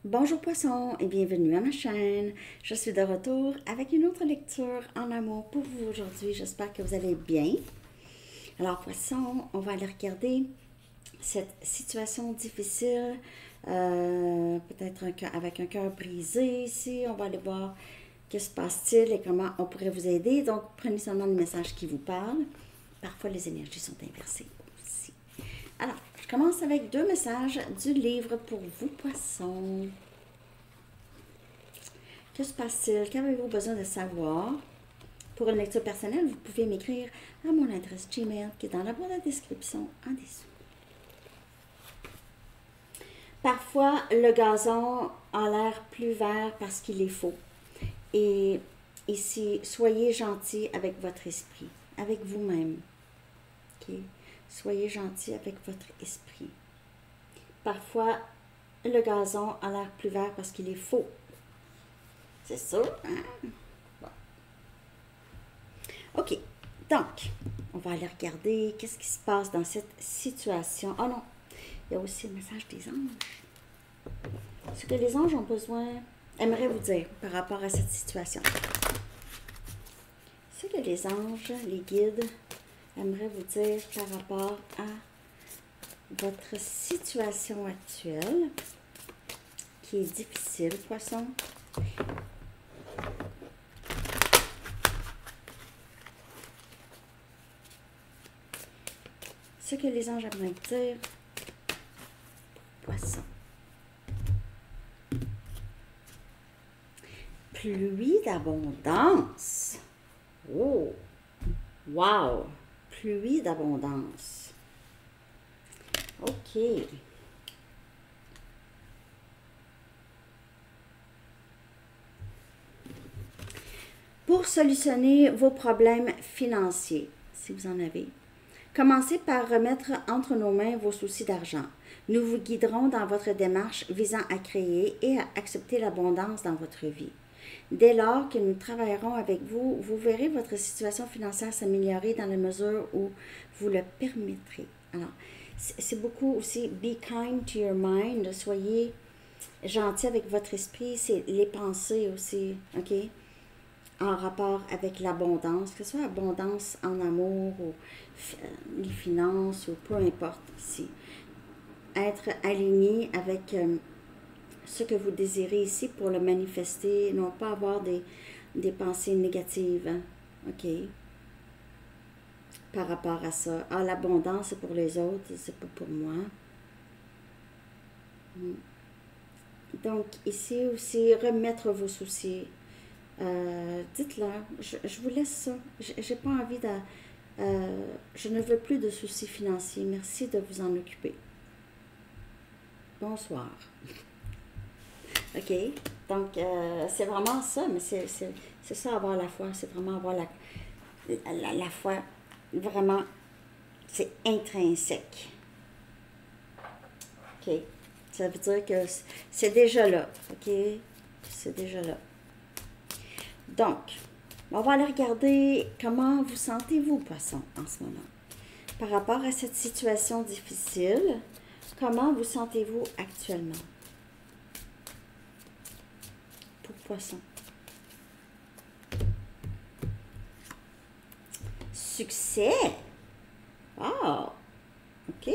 Bonjour Poisson et bienvenue à ma chaîne. Je suis de retour avec une autre lecture en amour pour vous aujourd'hui. J'espère que vous allez bien. Alors Poisson, on va aller regarder cette situation difficile, peut-être avec un cœur brisé ici. On va aller voir que se passe-t-il et comment on pourrait vous aider. Donc prenez seulement le message qui vous parle. Parfois les énergies sont inversées aussi. Alors, je commence avec 2 messages du livre pour vous, Poisson. Que se passe-t-il? Qu'avez-vous besoin de savoir? Pour une lecture personnelle, vous pouvez m'écrire à mon adresse Gmail qui est dans la boîte de description en dessous. Parfois, le gazon a l'air plus vert parce qu'il est faux. Et ici, soyez gentil avec votre esprit, avec vous-même. Okay? Soyez gentil avec votre esprit. Parfois, le gazon a l'air plus vert parce qu'il est faux. C'est ça, hein? Bon. OK. Donc, on va aller regarder qu'est-ce qui se passe dans cette situation. Oh non, il y a aussi le message des anges. Ce que les anges ont besoin, aimeraient vous dire par rapport à cette situation. Ce que les anges, les guides, aimeraient vous dire par rapport à votre situation actuelle, qui est difficile, Poisson. Ce que les anges aimeraient vous dire, Poisson. Pluie d'abondance. Oh, wow, pluie d'abondance. OK. Pour solutionner vos problèmes financiers, si vous en avez, commencez par remettre entre nos mains vos soucis d'argent. Nous vous guiderons dans votre démarche visant à créer et à accepter l'abondance dans votre vie. Dès lors que nous travaillerons avec vous, vous verrez votre situation financière s'améliorer dans la mesure où vous le permettrez. Alors, c'est beaucoup aussi be kind to your mind, soyez gentil avec votre esprit, c'est les pensées aussi, OK? En rapport avec l'abondance, que ce soit abondance en amour ou les finances ou peu importe ici. Être aligné avec ce que vous désirez ici pour le manifester, non pas avoir des pensées négatives, OK? Par rapport à ça. Ah, l'abondance, c'est pour les autres, c'est pas pour moi. Donc, ici aussi, remettre vos soucis. Dites-leur, je vous laisse ça. J'ai pas envie de... je ne veux plus de soucis financiers. Merci de vous en occuper. Bonsoir. OK? Donc, c'est vraiment ça, mais c'est ça, avoir la foi. C'est vraiment avoir la foi. Vraiment, c'est intrinsèque. OK? Ça veut dire que c'est déjà là. OK? C'est déjà là. Donc, on va aller regarder comment vous sentez-vous, Poisson, en ce moment. Par rapport à cette situation difficile, comment vous sentez-vous actuellement? Pour Poisson. Succès! Ah! OK.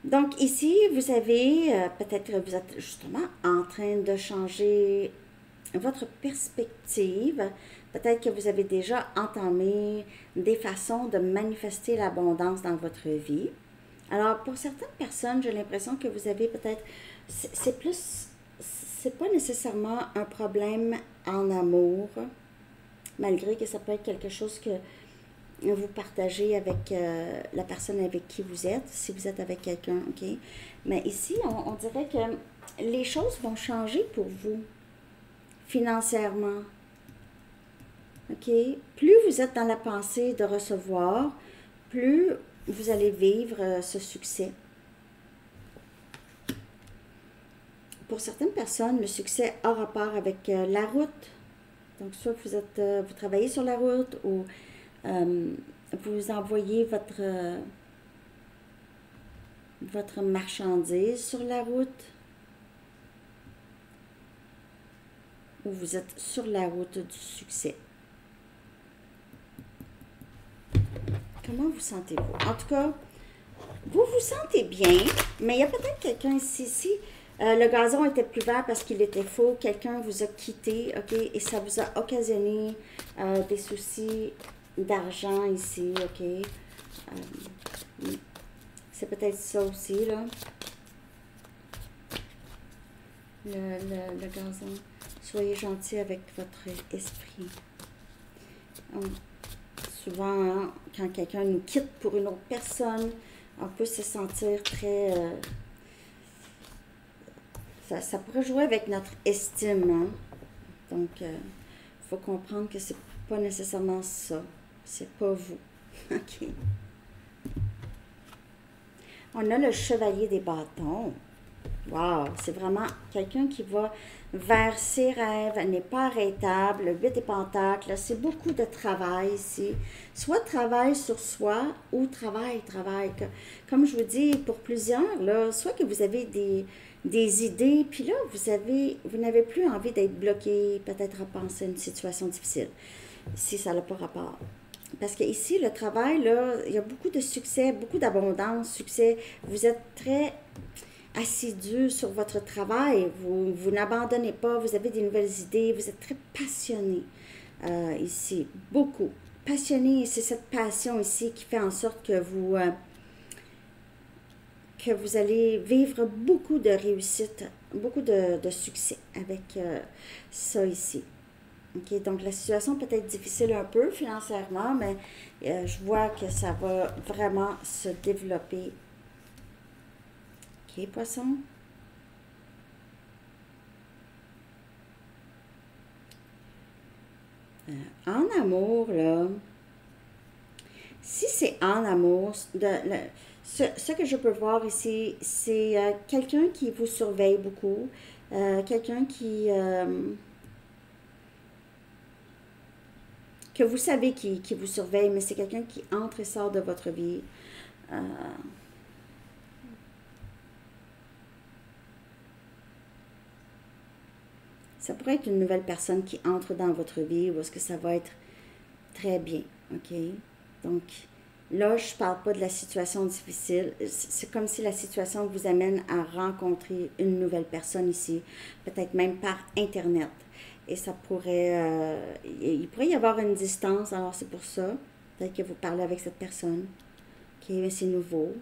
Donc ici, vous avez, peut-être que vous êtes justement en train de changer votre perspective. Peut-être que vous avez déjà entamé des façons de manifester l'abondance dans votre vie. Alors, pour certaines personnes, j'ai l'impression que vous avez peut-être, c'est pas nécessairement un problème en amour, malgré que ça peut être quelque chose que vous partagez avec la personne avec qui vous êtes, si vous êtes avec quelqu'un, OK? Mais ici, on dirait que les choses vont changer pour vous, financièrement, OK? Plus vous êtes dans la pensée de recevoir, plus vous allez vivre ce succès. Pour certaines personnes, le succès a rapport avec la route. Donc, soit vous travaillez sur la route ou vous envoyez votre marchandise sur la route ou vous êtes sur la route du succès. Comment vous sentez-vous? En tout cas, vous vous sentez bien, mais il y a peut-être quelqu'un ici. Si le gazon était plus vert parce qu'il était faux, quelqu'un vous a quitté, ok, et ça vous a occasionné des soucis d'argent ici, ok. C'est peut-être ça aussi, là. Le gazon. Soyez gentil avec votre esprit. Souvent, hein, quand quelqu'un nous quitte pour une autre personne, on peut se sentir très... ça pourrait jouer avec notre estime. Hein? Donc, il faut comprendre que c'est pas nécessairement ça. C'est pas vous. OK. On a le chevalier des bâtons. Wow! C'est vraiment quelqu'un qui va vers ses rêves, n'est pas arrêtable. Le 8 des pentacles, c'est beaucoup de travail ici. Soit travail sur soi ou travail. Comme je vous dis, pour plusieurs, là, soit que vous avez des idées, puis là, vous n'avez plus envie d'être bloqué, peut-être à penser à une situation difficile, si ça n'a pas rapport. Parce que ici, le travail, là, il y a beaucoup de succès, beaucoup d'abondance, succès. Vous êtes très assidu sur votre travail, vous n'abandonnez pas, vous avez des nouvelles idées, vous êtes très passionné ici, beaucoup. Passionné, c'est cette passion ici qui fait en sorte que vous allez vivre beaucoup de réussite, beaucoup de succès avec ça ici. OK, donc la situation peut être difficile un peu financièrement, mais je vois que ça va vraiment se développer. OK, poisson. En amour, là, si c'est en amour, ce que je peux voir ici, c'est quelqu'un qui vous surveille beaucoup, quelqu'un que vous savez qui vous surveille, mais c'est quelqu'un qui entre et sort de votre vie. Ça pourrait être une nouvelle personne qui entre dans votre vie ou est-ce que ça va être très bien, OK? Donc, là, je ne parle pas de la situation difficile. C'est comme si la situation vous amène à rencontrer une nouvelle personne ici, peut-être même par Internet. Et ça pourrait... il pourrait y avoir une distance, alors c'est pour ça. Peut-être que vous parlez avec cette personne. OK, mais c'est nouveau.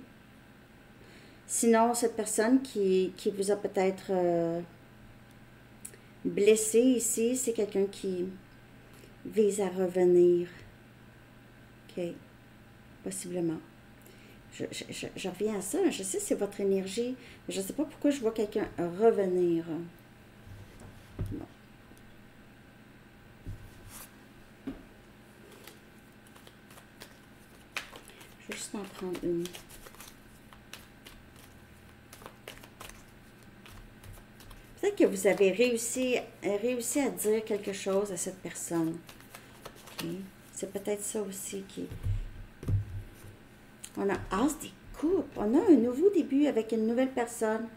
Sinon, cette personne qui vous a peut-être... blessé ici, c'est quelqu'un qui vise à revenir. OK. Possiblement. Je reviens à ça. Je sais que c'est votre énergie, mais je ne sais pas pourquoi je vois quelqu'un revenir. Bon. Je vais juste en prendre une. Peut-être que vous avez réussi à dire quelque chose à cette personne. Okay. C'est peut-être ça aussi qui... On a As des coupes. On a un nouveau début avec une nouvelle personne.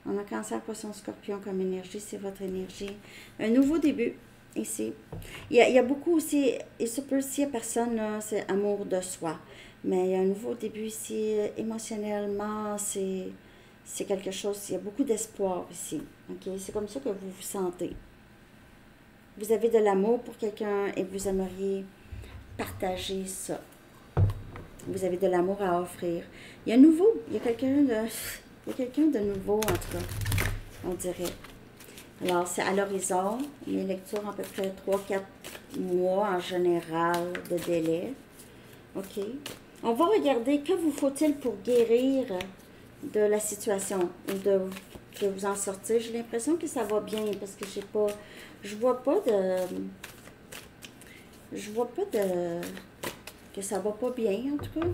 On a Cancer, Poisson, Scorpion comme énergie. C'est votre énergie. Un nouveau début ici. Il y a beaucoup aussi... Et ça peut aussi, personne, c'est amour de soi. Mais il y a un nouveau début ici. Émotionnellement, c'est quelque chose, il y a beaucoup d'espoir ici. Okay? C'est comme ça que vous vous sentez. Vous avez de l'amour pour quelqu'un et vous aimeriez partager ça. Vous avez de l'amour à offrir. Il y a nouveau, il y a quelqu'un de nouveau, en tout cas, on dirait. Alors, c'est à l'horizon. Mes lectures, à peu près 3-4 mois en général de délai. OK. On va regarder que vous faut-il pour guérir de la situation, de vous en sortir. J'ai l'impression que ça va bien parce que je vois pas que ça va pas bien en tout cas.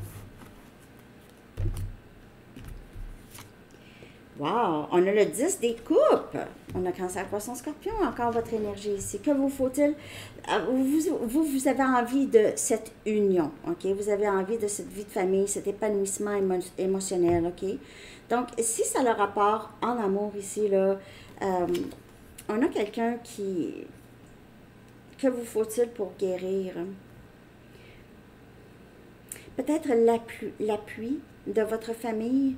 Wow! On a le 10 des coupes. On a Cancer, Poisson, Scorpion, encore votre énergie ici. Que vous faut-il? Vous avez envie de cette union, OK? Vous avez envie de cette vie de famille, cet épanouissement émotionnel, OK? Donc, si ça a le rapport en amour ici, là, on a quelqu'un qui... Que vous faut-il pour guérir? Peut-être l'appui de votre famille,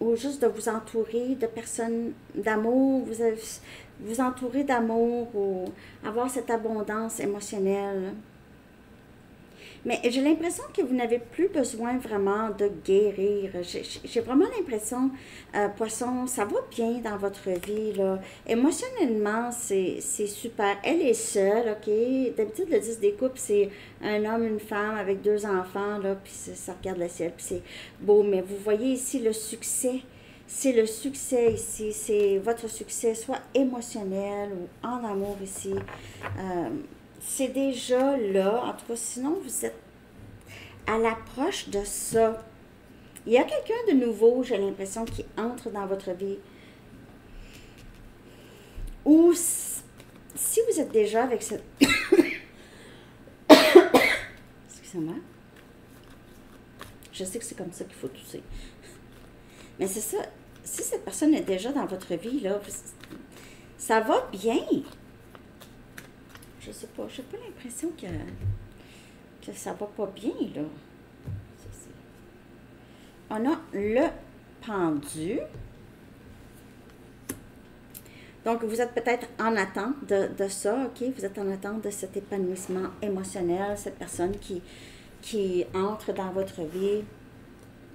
ou juste de vous entourer de personnes d'amour, vous entourer d'amour ou avoir cette abondance émotionnelle. Mais j'ai l'impression que vous n'avez plus besoin vraiment de guérir. J'ai vraiment l'impression, Poisson, ça va bien dans votre vie, là. Émotionnellement, c'est super. Elle est seule, OK? D'habitude, le 10 des coupes, c'est un homme, une femme avec 2 enfants, là, puis ça regarde le ciel, puis c'est beau. Mais vous voyez ici le succès. C'est le succès ici. C'est votre succès, soit émotionnel ou en amour ici. C'est déjà là. En tout cas, sinon, vous êtes à l'approche de ça. Il y a quelqu'un de nouveau, j'ai l'impression, qui entre dans votre vie. Ou si vous êtes déjà avec cette... Excusez-moi. Je sais que c'est comme ça qu'il faut tousser. Mais c'est ça. Si cette personne est déjà dans votre vie, là, ça va bien. Je sais pas, j'ai pas l'impression que ça va pas bien, là. On a le pendu. Donc, vous êtes peut-être en attente de ça, OK? Vous êtes en attente de cet épanouissement émotionnel, cette personne qui entre dans votre vie.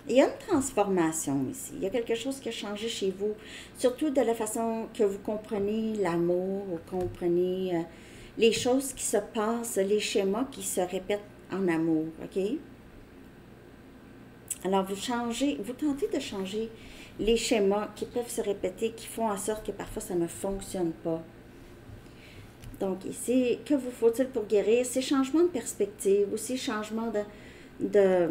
Il y a une transformation ici. Il y a quelque chose qui a changé chez vous, surtout de la façon que vous comprenez l'amour, vous comprenez les choses qui se passent, les schémas qui se répètent en amour, OK? Alors, vous tentez de changer les schémas qui peuvent se répéter, qui font en sorte que parfois ça ne fonctionne pas. Donc, ici, que vous faut-il pour guérir? Ces changements de perspective, aussi changement de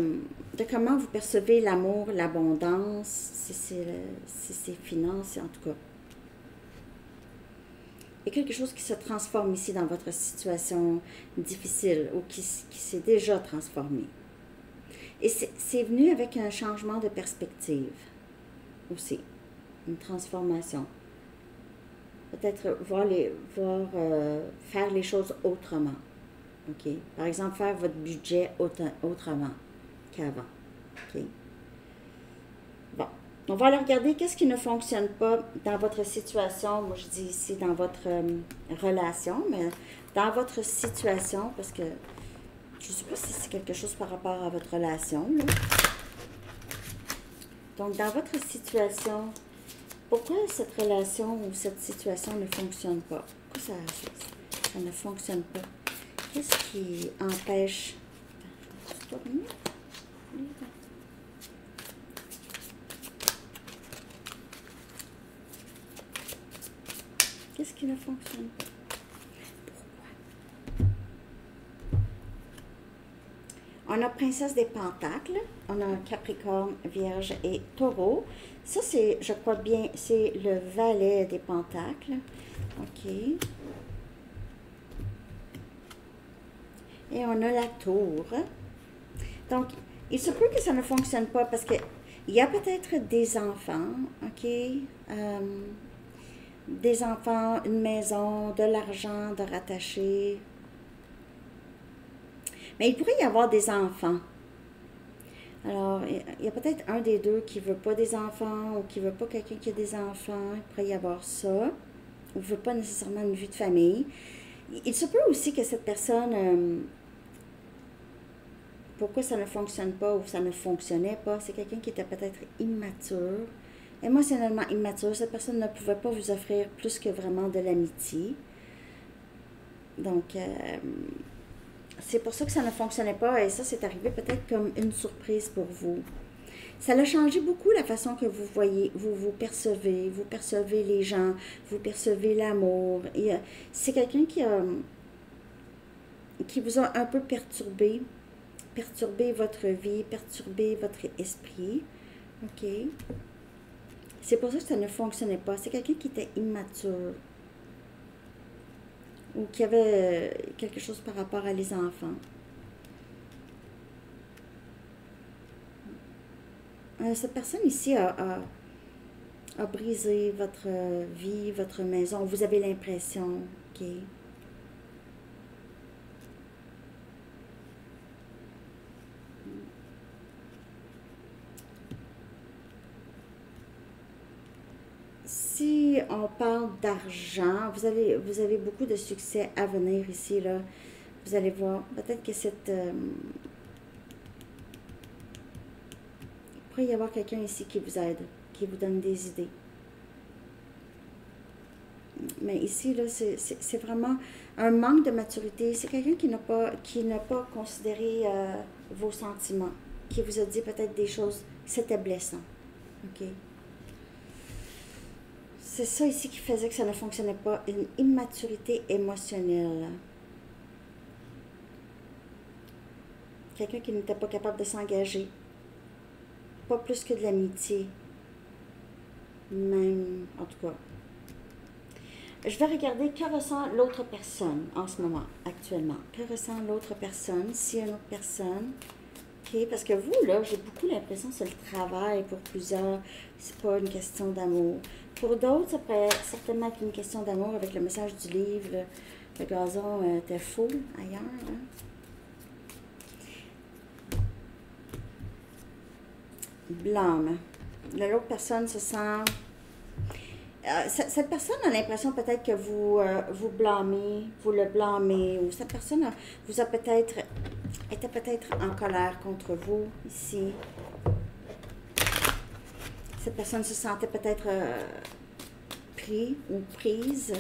comment vous percevez l'amour, l'abondance, si c'est finances, en tout cas. Il y a quelque chose qui se transforme ici dans votre situation difficile ou qui s'est déjà transformé. Et c'est venu avec un changement de perspective aussi, une transformation. Peut-être faire les choses autrement. OK? Par exemple, faire votre budget autrement qu'avant. OK? Bon. On va aller regarder qu'est-ce qui ne fonctionne pas dans votre situation. Moi, je dis ici dans votre relation, mais dans votre situation, parce que je ne sais pas si c'est quelque chose par rapport à votre relation, là. Donc, dans votre situation, pourquoi cette relation ou cette situation ne fonctionne pas? Pourquoi ça ne fonctionne pas? Qu'est-ce qui empêche... Qu'est-ce qui ne fonctionne pas? On a Princesse des Pentacles, on a Capricorne, Vierge et Taureau. Ça, c'est, je crois bien, c'est le Valet des Pentacles. OK. Et on a la Tour. Donc, il se peut que ça ne fonctionne pas parce qu'il y a peut-être des enfants, OK? Des enfants, une maison, de l'argent de rattacher. Mais il pourrait y avoir des enfants. Alors, il y a peut-être un des deux qui ne veut pas des enfants ou qui ne veut pas quelqu'un qui a des enfants. Il pourrait y avoir ça. Ou ne veut pas nécessairement une vie de famille. Il se peut aussi que cette personne, pourquoi ça ne fonctionne pas ou ça ne fonctionnait pas, c'est quelqu'un qui était peut-être immature, émotionnellement immature. Cette personne ne pouvait pas vous offrir plus que vraiment de l'amitié. Donc, c'est pour ça que ça ne fonctionnait pas et ça, c'est arrivé peut-être comme une surprise pour vous. Ça a changé beaucoup la façon que vous voyez, vous percevez les gens, vous percevez l'amour. C'est quelqu'un qui vous a un peu perturbé votre vie, perturbé votre esprit. OK? C'est pour ça que ça ne fonctionnait pas. C'est quelqu'un qui était immature ou qui avait quelque chose par rapport à les enfants. Cette personne ici a brisé votre vie, votre maison. Vous avez l'impression, ok? Si on parle d'argent, vous avez beaucoup de succès à venir ici, là. Vous allez voir, peut-être que il pourrait y avoir quelqu'un ici qui vous aide, qui vous donne des idées. Mais ici, là, c'est vraiment un manque de maturité. C'est quelqu'un qui n'a pas considéré vos sentiments, qui vous a dit peut-être des choses, c'était blessant. OK? C'est ça ici qui faisait que ça ne fonctionnait pas. Une immaturité émotionnelle. Quelqu'un qui n'était pas capable de s'engager. Pas plus que de l'amitié. Même, en tout cas. Je vais regarder que ressent l'autre personne en ce moment, actuellement. Que ressent l'autre personne, s'il y a une autre personne. OK, parce que vous, là, j'ai beaucoup l'impression que c'est le travail pour plusieurs. C'est pas une question d'amour. Pour d'autres, ça pourrait certainement être une question d'amour avec le message du livre. Là. Le gazon était faux ailleurs. Hein? Blâme. L'autre personne se sent... cette personne a l'impression peut-être que vous vous le blâmez, ou cette personne vous a était peut-être en colère contre vous ici. Cette personne se sentait peut-être pris ou prise.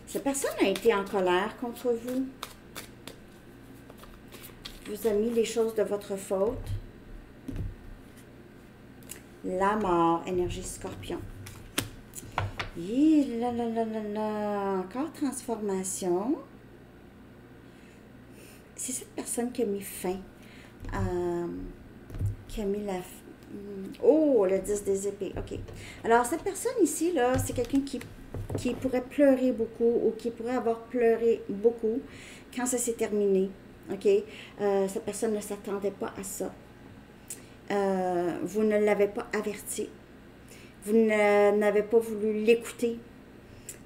Cette personne a été en colère contre vous. Vous a mis les choses de votre faute. La mort, énergie scorpion. Et là, là, là, là, là. Encore transformation. C'est cette personne qui a mis fin. Qui a mis la... Oh, le 10 des épées. OK. Alors, cette personne ici, là, c'est quelqu'un qui pourrait pleurer beaucoup ou qui pourrait avoir pleuré beaucoup quand ça s'est terminé. OK? Cette personne ne s'attendait pas à ça. Vous ne l'avez pas averti. Vous n'avez pas voulu l'écouter.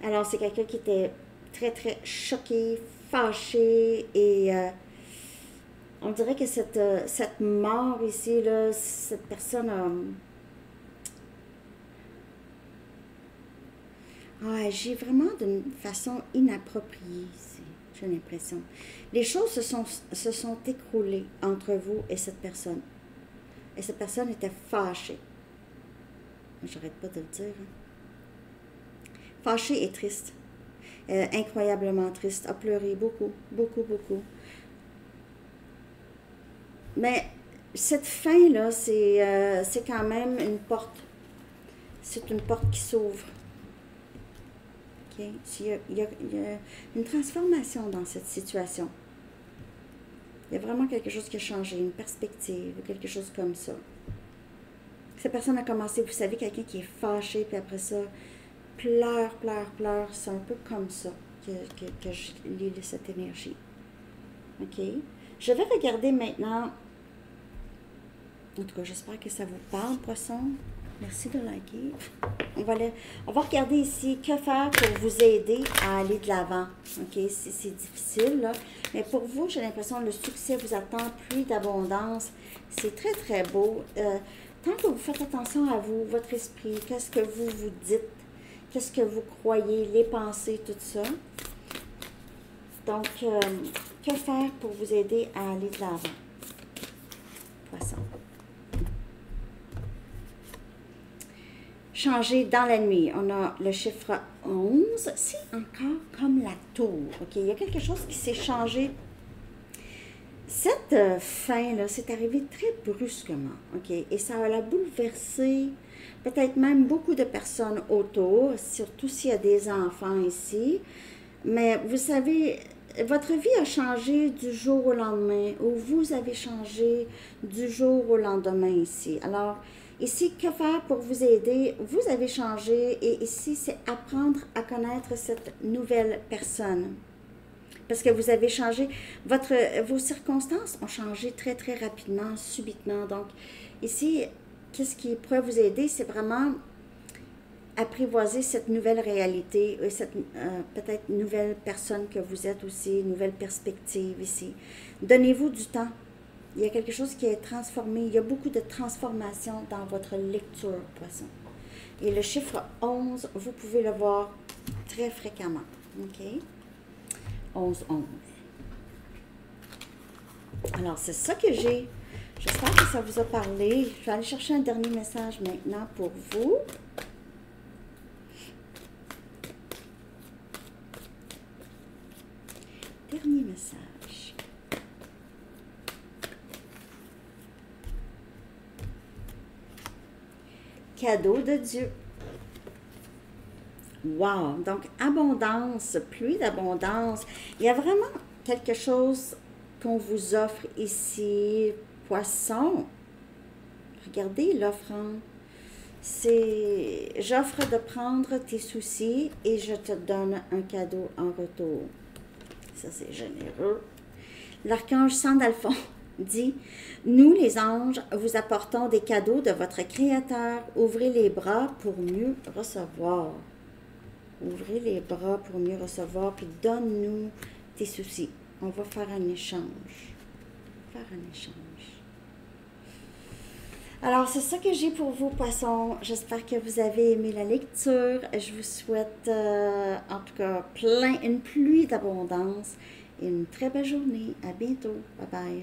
Alors, c'est quelqu'un qui était très, très choqué, fâché et on dirait que cette mort ici, là, cette personne a agi vraiment d'une façon inappropriée ici, j'ai l'impression. Les choses se sont écroulées entre vous et cette personne. Et cette personne était fâchée. J'arrête pas de le dire. Hein. Fâchée et triste. Incroyablement triste. A pleuré beaucoup, beaucoup, beaucoup. Mais cette fin-là, c'est quand même une porte. C'est une porte qui s'ouvre. Okay? Il y a une transformation dans cette situation. Il y a vraiment quelque chose qui a changé, une perspective, quelque chose comme ça. Cette personne a commencé, vous savez, quelqu'un qui est fâché, puis après ça, pleure, pleure, pleure. C'est un peu comme ça que je lis cette énergie. OK? Je vais regarder maintenant. En tout cas, j'espère que ça vous parle, poisson. Merci de liker. On va regarder ici que faire pour vous aider à aller de l'avant. OK? C'est difficile, là. Mais pour vous, j'ai l'impression que le succès vous attend, pluie d'abondance. C'est très, très beau. Tant que vous faites attention à vous, votre esprit, qu'est-ce que vous vous dites, qu'est-ce que vous croyez, les pensées, tout ça. Donc, que faire pour vous aider à aller de l'avant? Poisson. Changer dans la nuit. On a le chiffre 11. C'est encore comme la tour. OK? Il y a quelque chose qui s'est changé. Cette fin-là, c'est arrivé très brusquement. OK? Et ça a bouleversé peut-être même beaucoup de personnes autour, surtout s'il y a des enfants ici. Mais vous savez, votre vie a changé du jour au lendemain, ou vous avez changé du jour au lendemain ici. Alors, ici, que faire pour vous aider? Vous avez changé et ici, c'est apprendre à connaître cette nouvelle personne. Parce que vous avez changé, vos circonstances ont changé très, très rapidement, subitement. Donc, ici, qu'est-ce qui pourrait vous aider? C'est vraiment apprivoiser cette nouvelle réalité, cette peut-être nouvelle personne que vous êtes aussi, nouvelle perspective ici. Donnez-vous du temps. Il y a quelque chose qui est transformé. Il y a beaucoup de transformation dans votre lecture, poisson. Et le chiffre 11, vous pouvez le voir très fréquemment. OK? 11, 11. Alors, c'est ça que j'ai. J'espère que ça vous a parlé. Je vais aller chercher un dernier message maintenant pour vous. Dernier message. Cadeau de Dieu. Wow! Donc, abondance, pluie d'abondance. Il y a vraiment quelque chose qu'on vous offre ici. Poisson. Regardez l'offrande. C'est « J'offre de prendre tes soucis et je te donne un cadeau en retour. » Ça, c'est généreux. L'archange Sandalphon dit « Nous, les anges, vous apportons des cadeaux de votre Créateur. Ouvrez les bras pour mieux recevoir. » Ouvrez les bras pour mieux recevoir, puis donne-nous tes soucis. On va faire un échange. Alors, c'est ça que j'ai pour vous, poissons. J'espère que vous avez aimé la lecture. Je vous souhaite, en tout cas, une pluie d'abondance et une très belle journée. À bientôt. Bye bye.